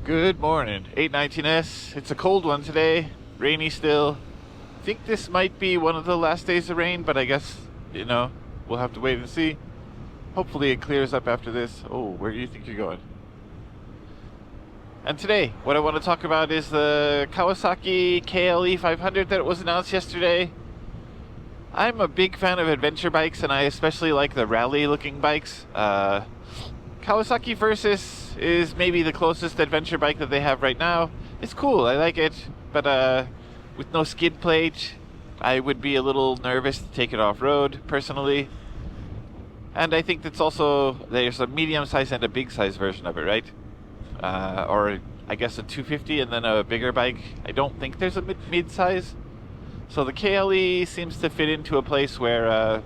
Good morning, 819S. It's a cold one today, rainy still. I think this might be one of the last days of rain, but I guess, we'll have to wait and see. Hopefully it clears up after this. Oh, where do you think you're going? And today, what I want to talk about is the Kawasaki KLE500 that was announced yesterday. I'm a big fan of adventure bikes, and I especially like the rally-looking bikes. Kawasaki Versus is maybe the closest adventure bike that they have right now. It's cool, I like it, but with no skid plate, I would be a little nervous to take it off-road, personally. And I think that's also, there's a medium-size and a big-size version of it, right? Or I guess a 250 and then a bigger bike. I don't think there's a mid-size. So the KLE seems to fit into a place where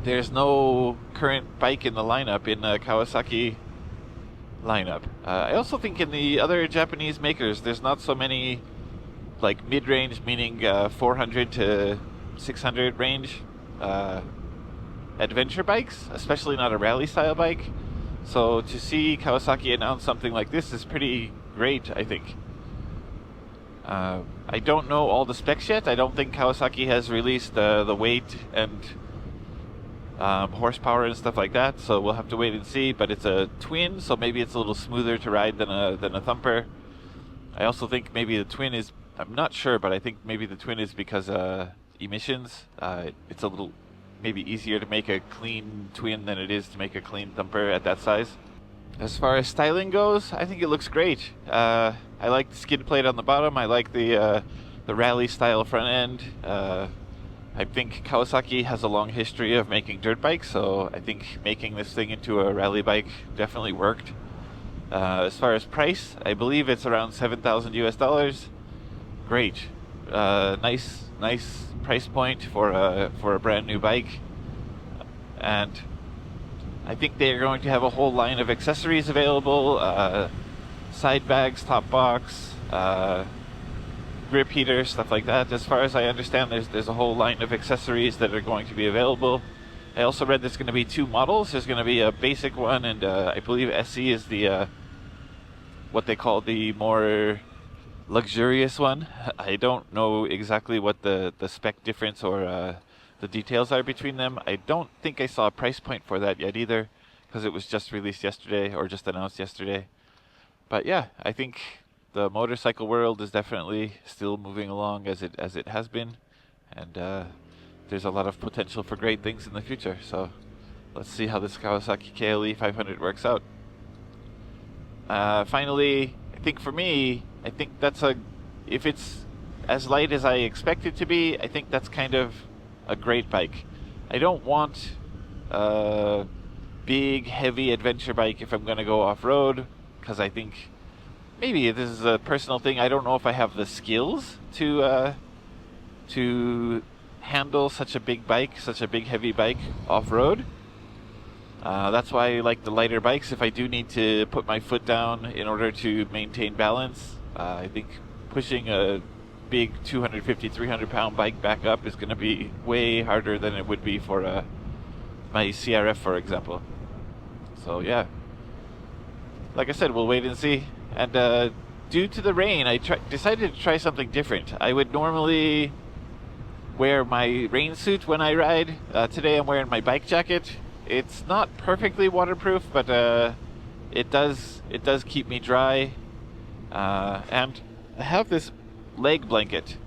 there's no current bike in the lineup, in the Kawasaki lineup. I also think in the other Japanese makers, there's not so many like mid-range, meaning 400 to 600 range adventure bikes, especially not a rally style bike. So to see Kawasaki announce something like this is pretty great, I think. I don't know all the specs yet. I don't think Kawasaki has released the weight and horsepower and stuff like that, so we'll have to wait and see. But it's a twin, so maybe it's a little smoother to ride than a thumper. I also think maybe the twin is, I'm not sure, but I think maybe the twin is because emissions. It's a little maybe easier to make a clean twin than it is to make a clean thumper at that size. As far as styling goes, I think it looks great. I like the skid plate on the bottom. I like the rally style front end. I think Kawasaki has a long history of making dirt bikes, so I think making this thing into a rally bike definitely worked. As far as price, I believe it's around $7,000 US. Great, nice price point for a brand new bike, and I think they're going to have a whole line of accessories available, side bags, top box, grip heater, stuff like that. As far as I understand, there's a whole line of accessories that are going to be available. I also read there's going to be two models. There's going to be a basic one, and I believe SE is the what they call the more luxurious one. I don't know exactly what the spec difference or the details are between them. I don't think I saw a price point for that yet either, because it was just released yesterday, or just announced yesterday. But yeah, I think the motorcycle world is definitely still moving along as it has been, and there's a lot of potential for great things in the future. So let's see how this Kawasaki KLE500 works out. Finally, I think for me, I think that's if it's as light as I expect it to be, I think that's kind of a great bike. I don't want a big, heavy adventure bike if I'm going to go off-road, because I think maybe this is a personal thing. I don't know if I have the skills to handle such a big bike, such a big, heavy bike off-road. That's why I like the lighter bikes. If I do need to put my foot down in order to maintain balance, I think pushing a big 250, 300 pound bike back up is going to be way harder than it would be for my CRF, for example. So yeah, like I said, we'll wait and see. And due to the rain, I decided to try something different. I would normally wear my rain suit when I ride. Today I'm wearing my bike jacket. It's not perfectly waterproof, but it does keep me dry. And I have this leg blanket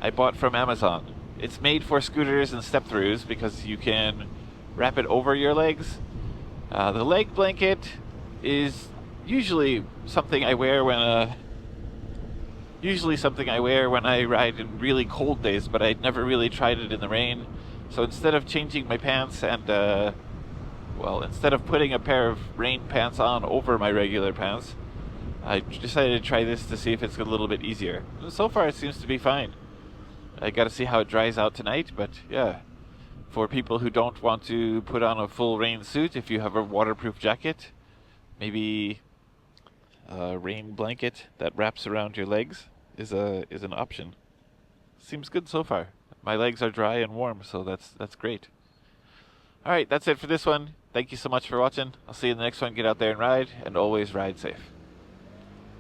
I bought from Amazon. It's made for scooters and step-throughs because you can wrap it over your legs. The leg blanket is usually something I wear when I ride in really cold days, but I'd never really tried it in the rain. So instead of changing my pants and instead of putting a pair of rain pants on over my regular pants, I decided to try this to see if it's a little bit easier. So far it seems to be fine. I gotta see how it dries out tonight, but yeah. For people who don't want to put on a full rain suit, if you have a waterproof jacket, maybe a rain blanket that wraps around your legs is an option. Seems good so far. My legs are dry and warm, so that's great. Alright, that's it for this one. Thank you so much for watching. I'll see you in the next one. Get out there and ride, and always ride safe.